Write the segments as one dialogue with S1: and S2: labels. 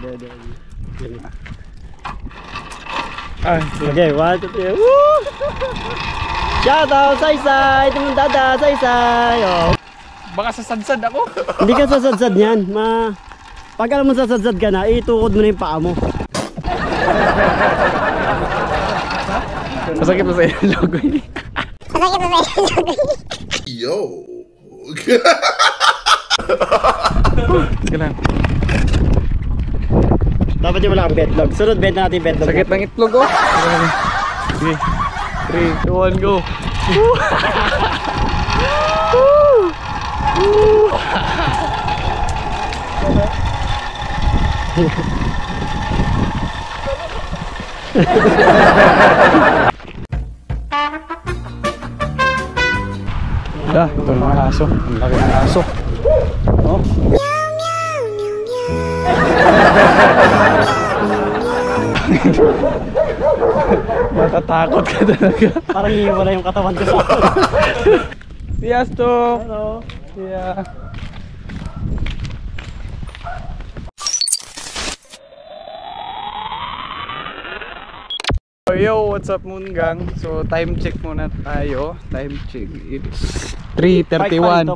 S1: pwede. Okay, 1, 2, 3. Woo! Shout out, Saysay! Tumundada, Saysay! Oh.
S2: Baka sasadsad ako.
S1: Hindi ka sasadsad yan. Pag alam mo sasadsad ka na, itukod mo na yung paa mo.
S2: Masakit mo sa iyo yung logo yun.
S3: Yo.
S2: Sige lang.
S1: Dapat yung wala kang betlog. Sunod bed natin betlog.
S2: Sakit ng itlog oh. Sige. 3, 2, 1, go. Ito yung aso. Ang laki ng aso. Oh. Matatakot ka talaga.
S1: Parang iiwala yung katawan ko sa akin.
S2: Yes to.
S1: Hello.
S2: Yeah. Yo, what's up Moon Gang? So time check muna tayo. Time check. It's 3:31.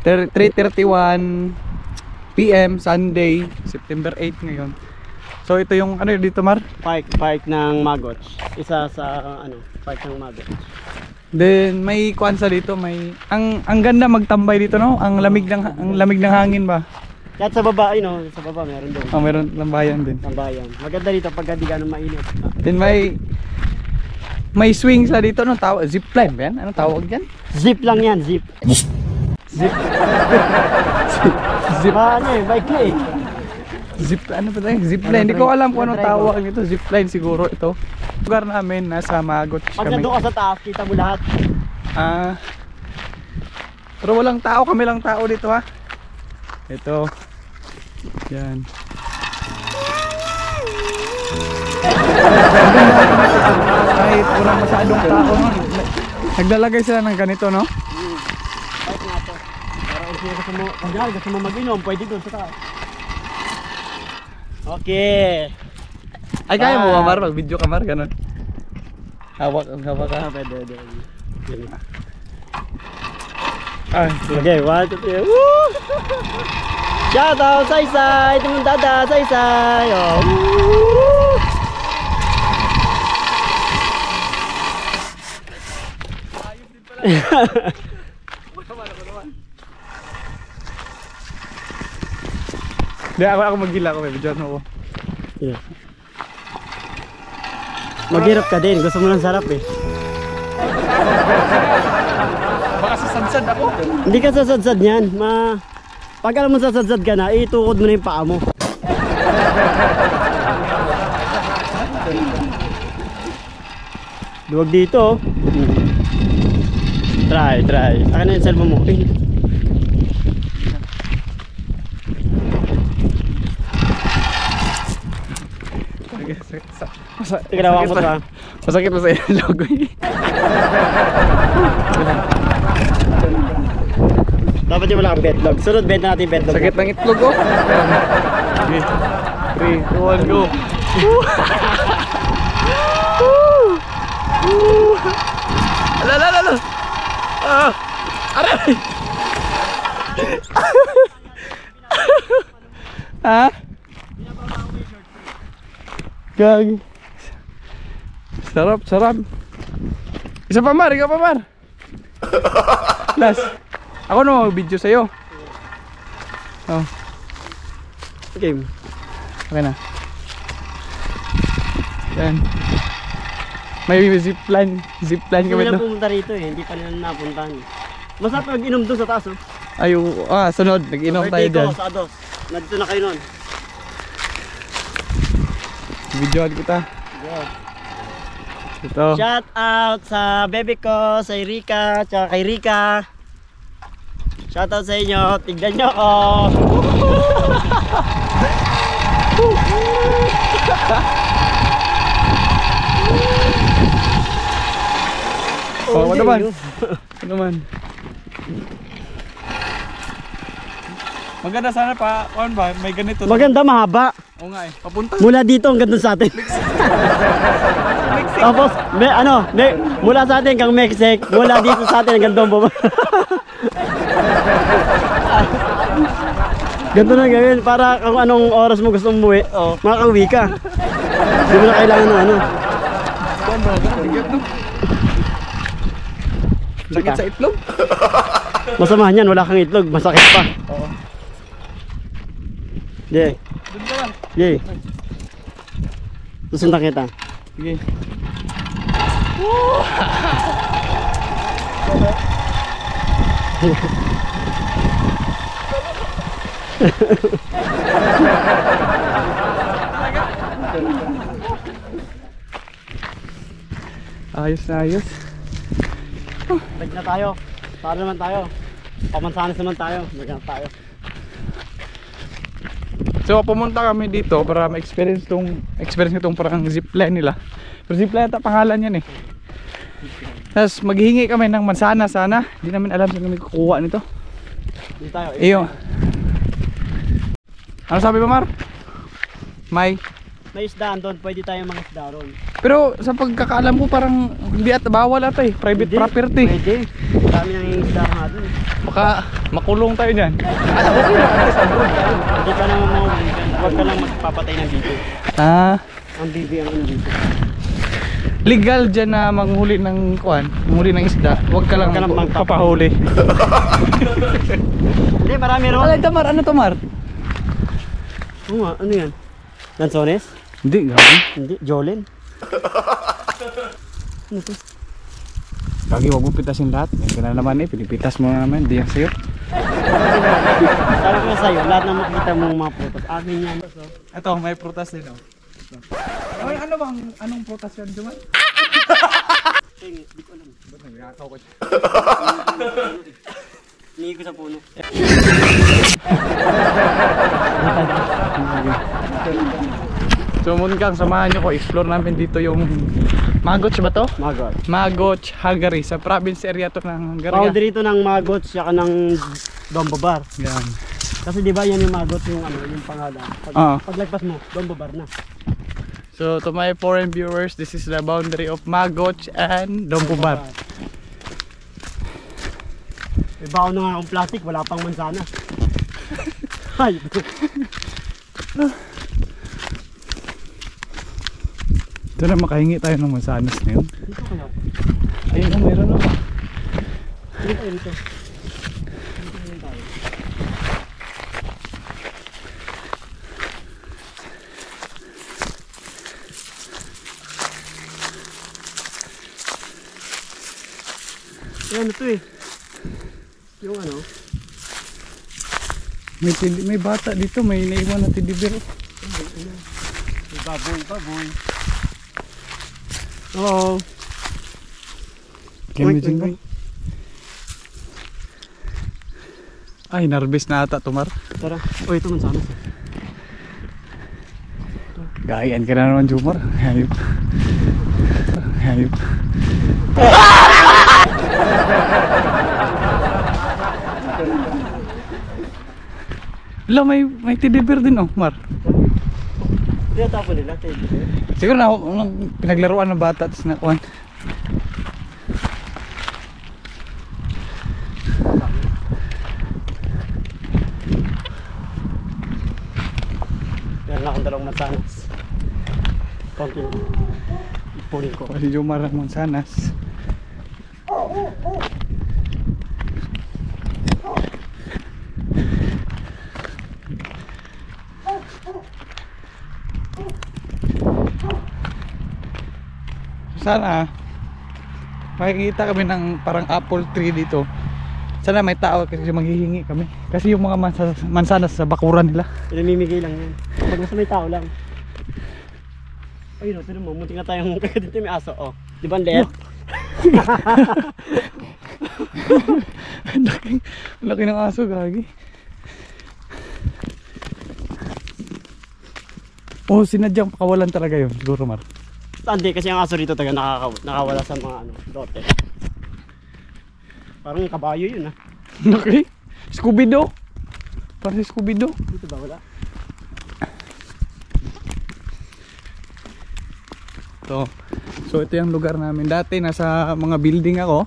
S2: 3:31 PM Sunday, September 8 ngayon. So ito yung ano dito Mar?
S1: Park ng Magots. Isa sa park ng Magots.
S2: Then may kwansa dito, may ang ganda magtambay dito no. Ang lamig ng hangin ba?
S1: Kahit sa baba, sa baba meron doon.
S2: Oh, meron lambayan din.
S1: Lambayan. Maganda dito pag hindi gano'ng mainit.
S2: Then may swing sa dito no, tawag zipline ba yan? Ano tawag diyan?
S1: Zip lang yan, zip.
S2: Zip.
S1: Bike na eh.
S2: Zip ano ba 'yung zipline? Hindi ko alam kung anong tawag nito. Zipline siguro ito. Lugar namin nasa Magots
S1: Pag
S2: kami.
S1: nandun ka sa taas, kita mo lahat.
S2: Pero walang tao, kami lang tao dito ha. Ito. Yan. Kahit walang masyadong tao no. Naglalagay sila ng ganito no.
S1: Bike nga to. Para gusto mo mag-inom, pwede doon sa taas. Okay.
S2: Ay kaya mo Mar, mag-video ka Mar, ganun. Hawak ka.
S1: Pwede.
S2: Ay,
S1: Okay, 1, 2, 3. Woo! Shout out, Saysay! Tumundada, Saysay! Oh. Woo!
S2: Hindi, ako mag-gila ako, video ako.
S1: Yeah. Maghirap ka din, gusto mo ng sarap eh.
S2: Baka sasadsad ako.
S1: Hindi ka sasadsad yan. Pag alam mo sasadsad ka na, itukod mo na yung paa mo. Duwag dito. Try. Akin na yung cellphone mo. Tignan mo pa.
S2: Masakit mo sa iyo yung logo yun.
S1: Dapat yung wala kang betlog. Sunod bed natin betlog.
S2: Sakit ng itlog oh. Okay. 3, 2, 1, go. Alala. Aray. Ha? Gag. Sarap. Ikaw pa Mar. Last. Ako no video sa'yo. Oh.
S1: Okay.
S2: Okay na. Yan. May zipline kami
S1: Hindi na
S2: doon.
S1: pumunta rito eh. Hindi pa nila napuntahan. Masarap mag-inom doon sa taas oh.
S2: Sunod. Nag-inom tayo
S1: Birthday
S2: dyan.
S1: ko sa Ados. Nandito na kayo nun.
S2: Videoan kita. Ito.
S1: Shout out sa baby ko, sa Erika, tsaka kay Rika. Shout out sa inyo. Tignan nyo ako.
S2: Ano naman? Ano naman? Maganda sana pa, ano ba, may ganito.
S1: Maganda, mahaba.
S2: Oo nga eh, papunta.
S1: Mula dito hanggang dun sa atin. Tapos, mula sa atin hanggang Mexico, mula dito sa atin hanggang doon. Ganito na gawin, para kung anong oras mo gusto umuwi, makakauwi ka. Hindi mo na kailangan ng ano.
S2: Sakit sa itlog?
S1: Masama yan, wala kang itlog, masakit pa.
S2: Oo.
S1: Jay.
S2: Doon ka lang.
S1: Jay. Susundan kita.
S2: Sige. Ayos na ayos.
S1: Balik na tayo. Para naman tayo. Pamansanas naman tayo. Maganda tayo.
S2: So pumunta kami dito para ma-experience itong parang zipline nila. Pero zipline ata pangalan yan eh. Tapos maghihingi kami ng mansanas sana. Hindi namin alam saan kami kukuha nito.
S1: Dito tayo.
S2: Iyo. Ano sabi mo, Mar? May
S1: isdaan doon. Pwede tayo mga isda ron.
S2: pero sa pagkakaalam ko parang hindi at bawal ata eh. Private
S1: Hindi,
S2: property.
S1: Pwede. Dami nang isda nga doon.
S2: Baka makulong tayo dyan.
S1: Hindi ka naman mahuli. Huwag ka lang magpapatay ng bibi.
S2: Ah,
S1: Ang bibi ang ano dito.
S2: legal dyan na manghuli ng kuan, manghuli ng isda. Huwag ka lang magpapahuli.
S1: Hindi, marami ron.
S2: Alay, Tamar, ano Tamar?
S1: Oo nga, ano yan? Lanzones?
S2: Hindi, gagi.
S1: Hindi, Jolin. Ano to?
S2: Gagi, huwag mo pitasin lahat. Yan ka na naman eh, pinipitas mo na naman. Hindi yan sa'yo.
S1: Sabi ko sa'yo, lahat na makita mong mga prutas. Akin yan.
S2: Ito, may prutas din oh. Ay, anong prutas yan, Juman?
S1: Hindi ko alam.
S2: Ba't nagkakaw ko siya?
S1: Hinihi ko sa puno.
S2: So Munkang, samahan nyo ko, explore namin dito yung Magots ba to?
S1: Magots.
S2: Magots, Hagari. Sa province area to ng Hagari.
S1: Boundary dito ng Magots, saka ng Dombobar.
S2: Yan.
S1: Kasi di ba yan yung Magots yung ano, yung pangalan. Paglagpas mo, Dombobar na.
S2: So to my foreign viewers, this is the boundary of Magots and Dombobar.
S1: May baon na nga akong plastic, wala pang mansana. Ay!
S2: Ito na, makahingi tayo ng mansanas na yun.
S1: Dito kaya?
S2: Ayun na, meron na.
S1: Dito tayo dito. Dito tayo. Ayan, ito eh. Yung ano?
S2: May bata dito, may naiwan na tidibir.
S1: May baboy. Oo.
S2: Gamit ko. Ay, narbis na ata, Tumar.
S1: Tara. O, ito man sana.
S2: Gayaan ka na naman, Jumar. Hayop. Hayop. Wala, may tidibir din oh, Mar.
S1: Tinatapo nila, tayo.
S2: Siguro na pinaglaruan ng bata tapos nakuhan.
S1: Meron na akong dalawang mansanas. Konti lang. Ipunin ko.
S2: Si Jumar ang mansanas. Sana makikita kami ng parang apple tree dito. Sana may tao kasi maghihingi kami. Kasi yung mga mansanas sa bakuran nila.
S1: Pinamimigay lang yan. Pag nasa may tao lang. Ayun o, tinan mo, muntik na tayong dito may aso. Oh. Di ba ang liit?
S2: Laki ng aso, gagi. Oh, sinadyang pakawalan talaga yun, siguro Mar.
S1: Hindi, kasi ang aso rito taga nakawala sa mga ano, lote. Parang kabayo yun ah.
S2: Okay. Scooby-Doo. Parang si Scooby-Doo.
S1: Dito ba wala?
S2: So ito yung lugar namin. Dati nasa mga building ako.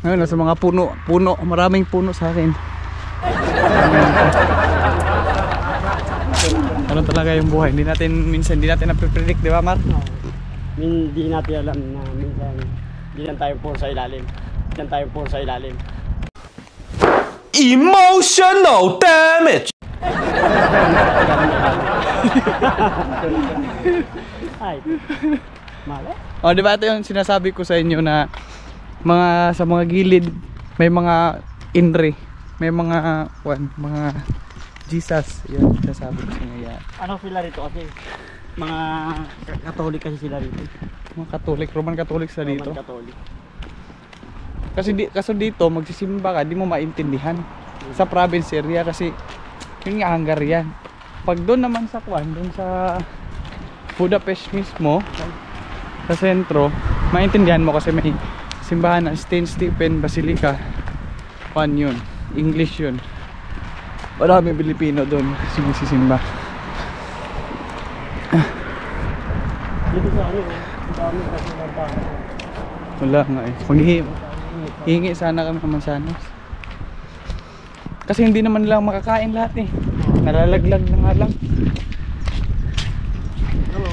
S2: Ngayon nasa mga puno. Maraming puno sa akin. Ano talaga yung buhay. Minsan hindi natin napipredict, di ba Mar?
S1: Hindi natin alam na minsan hindi lang tayo puro sa ilalim. Hindi lang tayo puro sa ilalim.
S3: Emotional damage.
S1: Ay. Mali?
S2: O, di ba ito yung sinasabi ko sa inyo na sa mga gilid may mga inri, may mga Jesus, yan sinasabi ko sa inyo yan.
S1: Ano sila rito kasi? Mga Katolik kasi sila rito.
S2: Mga Katolik, Roman Catholic sa dito.
S1: Roman Catholic.
S2: Kasi dito magsisimba ka, di mo maintindihan sa province area kasi yun nga Hungarian. Pag doon naman sa doon sa Budapest mismo, sa sentro, maintindihan mo kasi may simbahan na St. Stephen Basilica. Yun, English yun. Marami Pilipino doon sumisisimba.
S1: Dito sa ano, ang dami kasi ng tao.
S2: Wala nga eh. Hihingi sana kami ng mansanas. Kasi hindi naman lang makakain lahat eh. Nalalaglag na nga lang.
S1: Hello.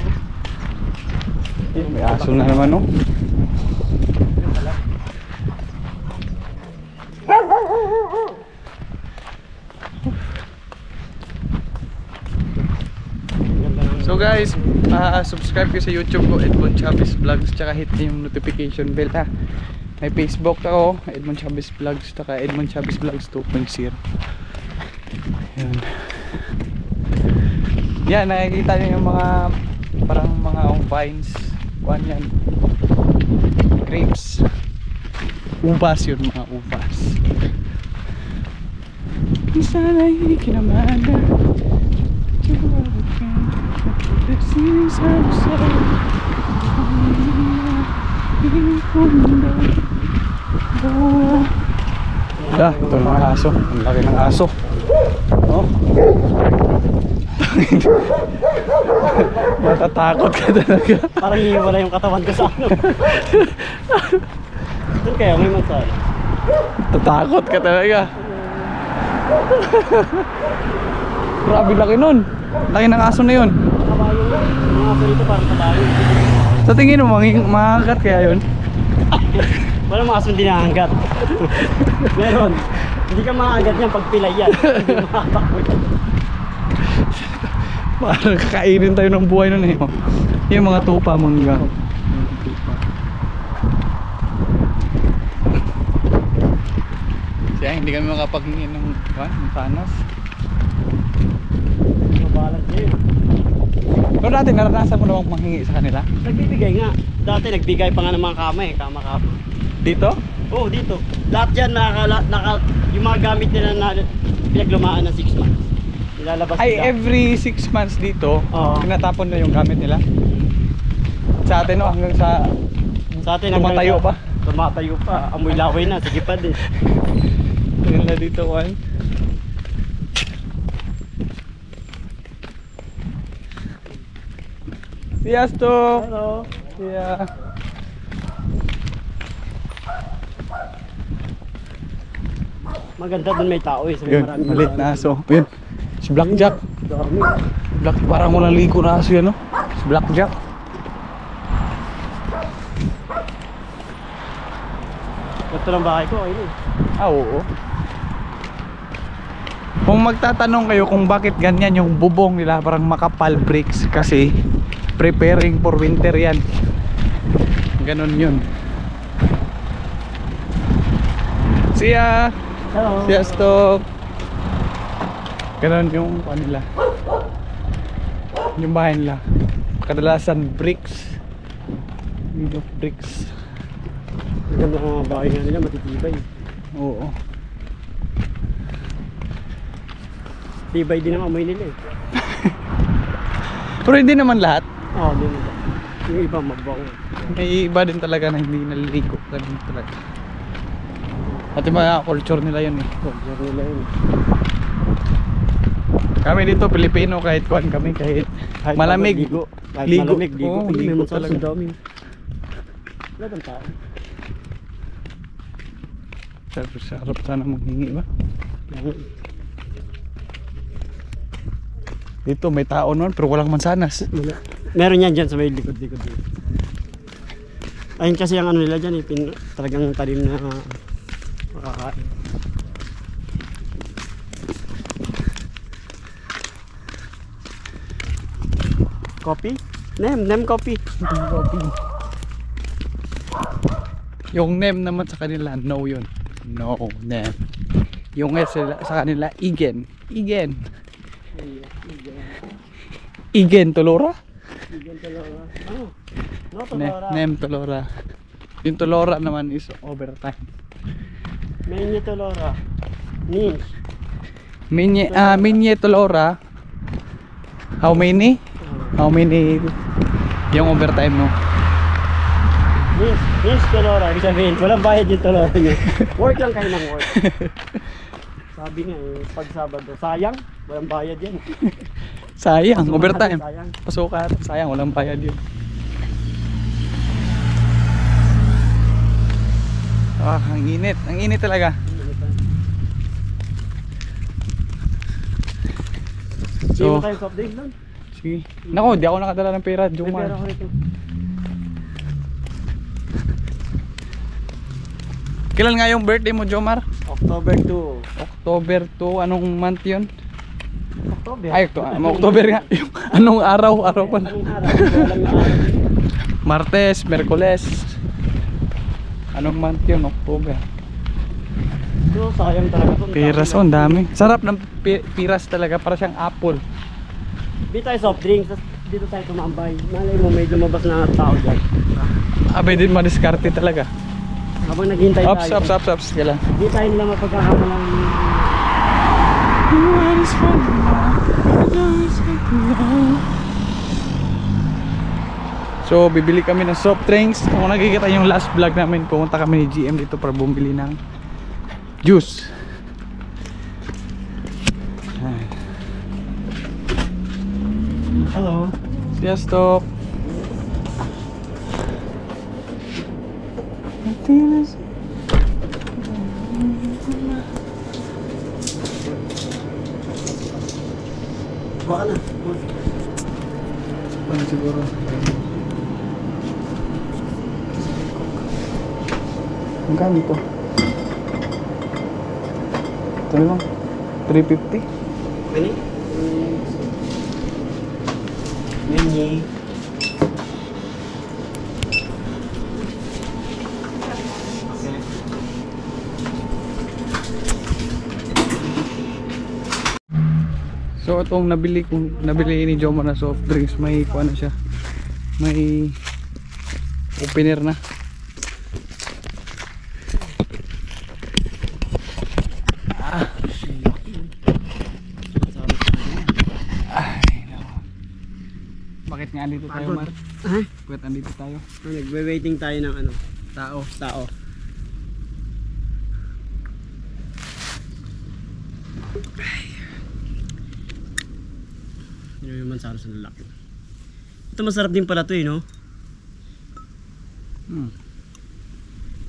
S2: May aso na naman oh. So guys, subscribe kayo sa YouTube ko, Edmond Chavez Vlogs, tsaka hit yung notification bell ha. May Facebook ako, Edmond Chavez Vlogs, tsaka Edmond Chavez Vlogs 2.0. Yan, nakikita nyo yung mga parang mga vines. Kuhan yan, grapes, ubas yun, mga ubas. Sana'y kinamana ito ng aso. Ang laki ng aso. Oh. Matatakot ka talaga.
S1: Parang hiwala yung katawan ko sa ano. Doon kaya may mansana.
S2: Tatakot ka talaga. Grabe laki nun. Laki ng aso na yun.
S1: Kabayo yun. Mga aso rito parang kabayo.
S2: Sa tingin mo, makakagat kaya yun?
S1: Wala mga aso hindi nakahanggat. Meron. Hindi ka makakagat niyan pag pilay yan. Hindi makakatakbo yan.
S2: Parang kakainin tayo ng buhay nun eh. Yung mga tupa mangga. Siya, hindi kami makapagingin ng sanas.
S1: Mabalag niya yun.
S2: Pero dati naranasan mo namang manghingi sa kanila?
S1: Nagbibigay nga. Dati nagbigay pa nga ng mga kama eh. Kama.
S2: Dito?
S1: Oo, dito. Lahat yan yung mga gamit nila na pinaglumaan ng 6 months. Nilalabas
S2: Ay,
S1: nila.
S2: every 6 months dito,
S1: Oo.
S2: tinatapon na yung gamit nila. Sa atin no, hanggang sa
S1: Sa atin
S2: tumatayo pa.
S1: Tumatayo pa. Amoy laway na. Sige pa din.
S2: Tingnan na dito, Juan. Siyastok!
S1: Hello.
S2: Yeah.
S1: Maganda doon may tao eh.
S2: Yun, malit na aso. Yun, si Blackjack.
S1: Dami.
S2: Parang walang ligo na aso yan, no? Si Blackjack.
S1: Ito lang bahay ko. Ayun eh.
S2: Oo. Kung magtatanong kayo kung bakit ganyan yung bubong nila, parang makapal bricks, kasi preparing for winter yan. Ganon yun. See ya!
S1: Hello.
S2: Siyastok! Ganon yung nila. Yung bahay nila. Kadalasan bricks. Made of bricks.
S1: Maganda ng mga bahay nga nila. Matitibay.
S2: Oo.
S1: Tibay din ang amoy nila eh.
S2: Pero hindi naman lahat.
S1: Oo, din nila. Yung iba magbago.
S2: May iba din talaga na hindi naliligo. Ganun talaga. At yung mga culture nila yun eh.
S1: Culture nila yun.
S2: Kami dito Pilipino kahit kuan kami kahit malamig.
S1: Ligo. Kahit
S2: Ligo.
S1: malamig, ligo.
S2: Oo,
S1: Uy, may
S2: ligo
S1: mansarap
S2: talaga.
S1: sa dami. Wala bang tao?
S2: Sarap sana maghingi ba? Dito may tao noon pero walang mansanas.
S1: Meron yan dyan sa may likod-likod. Ayun kasi ang ano nila dyan, talagang talim na makakain. Coffee? Nem coffee.
S2: Yung name naman sa kanila, no yun. No, nem. Yung S sa kanila, igen. Igen. Igen Tolora?
S1: No, Tolora.
S2: Nem Tolora. Yung Tolora naman is overtime.
S1: Menye Tolora. Niche.
S2: Minye Tolora. How many? How many yung overtime mo?
S1: Niche Tolora. Ibig sabihin, walang bayad yung Tolora nyo. Work lang kayo ng work. Sabi nga pag Sabado, sayang, walang bayad yan.
S2: Sayang, overtime.
S1: Sayang.
S2: Pasukat, sayang, walang bayad yun. Ang init talaga.
S1: Hindi mo tayo soft drink doon?
S2: Sige. Nako, di ako nakadala ng pera,
S1: May
S2: Jomar.
S1: pera ko rito.
S2: Kailan nga yung birthday mo, Jomar?
S1: October 2.
S2: October 2, anong month yun?
S1: October?
S2: Ay, October nga. Yung anong araw pala?
S1: Anong araw? Walang araw.
S2: Martes, Merkules. Anong month yun? October.
S1: So, sayang talaga ito.
S2: Piras, ang dami. Sarap ng piras talaga, para siyang apple.
S1: Dito tayo soft drinks, tapos dito tayo tumambay. Malay mo may lumabas na tao dyan.
S2: Abay din madiskarte talaga.
S1: Habang naghihintay tayo.
S2: Ups. Kailan?
S1: Hindi tayo nila mapagkakamalang.
S2: So bibili kami ng soft drinks. Kung nakikita yung last vlog namin, pumunta kami ni GM dito para bumili ng juice.
S1: Hello.
S2: Siyastok.
S1: Baka na.
S2: Ano siguro? Magkano ito? Ito na lang. 350?
S1: Pwede? Menye.
S2: So itong nabili ni Jomar na soft drinks, may kuha na siya. May opener na. Bakit nga andito tayo, Mar?
S1: Ha?
S2: Bakit andito tayo?
S1: Nagbe-waiting tayo ng ano, tao. Yun yung mansara sa lalaki. Ito masarap din pala to no?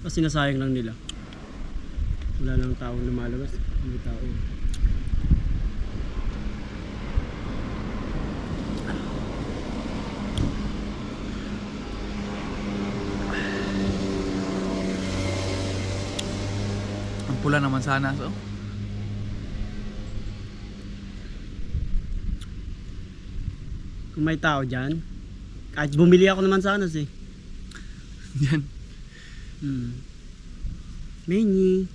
S1: Kasi nasayang lang nila. Wala lang taong lumalabas. Hindi tao.
S2: Ang pula naman sana, so.
S1: Kung may tao dyan, kahit bumili ako naman sana eh.
S2: Yan.
S1: Menye.